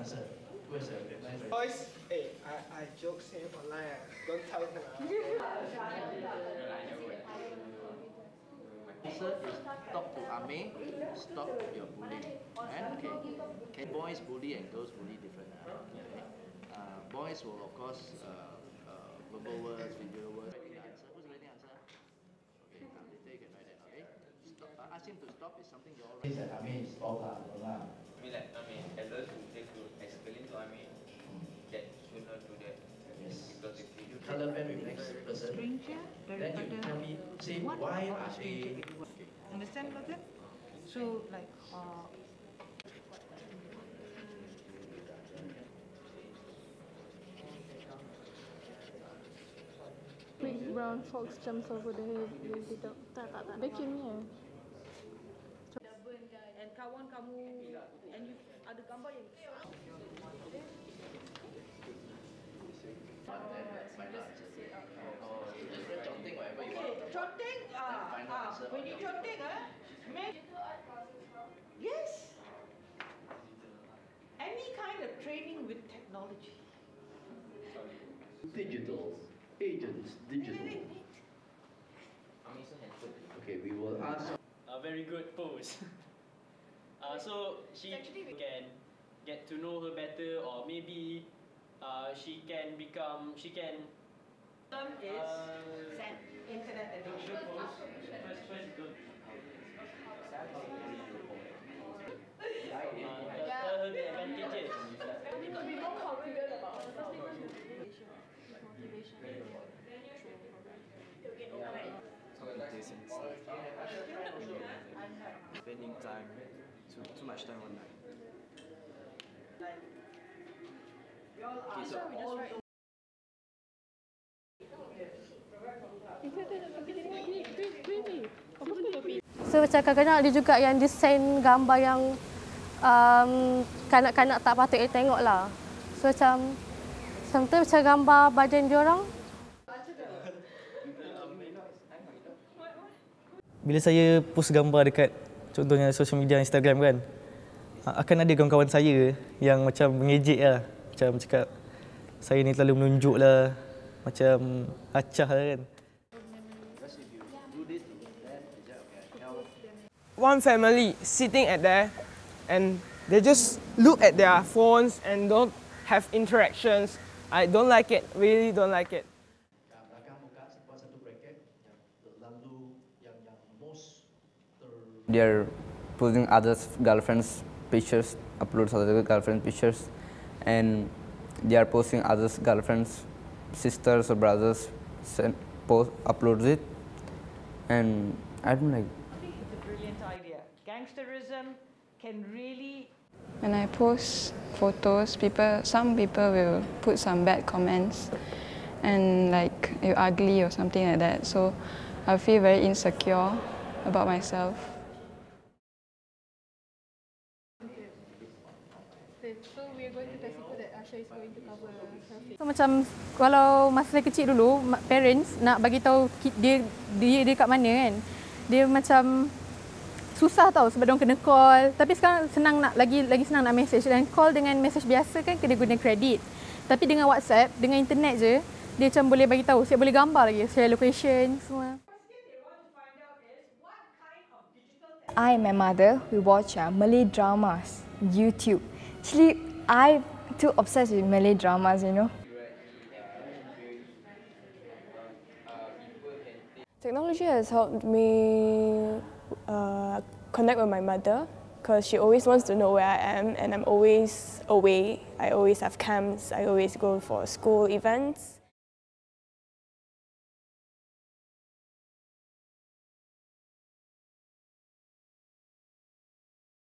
answer. Who has a nice Boys, hey, I joke him online. Don't tell him. Answer is talk to Ame, stop your bullying. Okay. Boys bully and girls bully different. Okay. Boys will of course verbal words, visual words. Writing the answer. Who's writing the answer? Okay, later you can write that. Okay. Stop. Ask him to stop is something you all write. Ame, stop lah. I mean, like, elders who take to explain to that should not do that. Yes. Because if you color pen with next person, then you tell me, say why are they... Understand about that? So, like, big brown fox jumps over the head. Tak. Vacuum ni. and kawan kamu, and you ada gambar yang Conteng, when you conteng, yes, any kind of training with technology. Digital. Agents, digital. Okay, we will ask. A very good pose. So she can get to know her better, or maybe she can. Term is internet addiction. Tell her the advantages. Be more confident about spending time, too much time online. Okay, so So macam kadang-kadang ada juga yang desain gambar yang kanak-kanak tak patut tengok lah. So macam sometimes macam gambar badan diorang. Bila saya post gambar dekat contohnya social media Instagram kan, akan ada kawan-kawan saya yang macam mengejek lah. Macam cakap saya ni terlalu menunjuk lah, macam acah lah kan. One family sitting at there and they just look at their phones and don't have interactions. I don't like it, really don't like it. They're posting others' girlfriends' pictures, uploads other girlfriend pictures, and they are posting others' girlfriends, sisters or brothers, uploads it, and I don't like. I think it's a brilliant idea. Gangsterism can really. When I post photos, some people will put some bad comments, and like you're ugly or something like that. So I feel very insecure about myself. So we are going to test that Asha is going to cover her face. So macam kalau masa kecil dulu parents nak bagi tahu dia dekat mana kan. Dia macam susah tau sebab dia kena call. Tapi sekarang senang lagi senang nak message, dan call dengan message biasa kan kena guna kredit. Tapi dengan WhatsApp, dengan internet je, dia macam boleh bagi tahu, siap boleh gambar lagi, share location semua. I and my mother, we watch Malay dramas, YouTube. Actually, I'm too obsessed with Malay dramas, you know. Technology has helped me connect with my mother because she always wants to know where I am, and I'm always away. I always have camps, I always go for school events.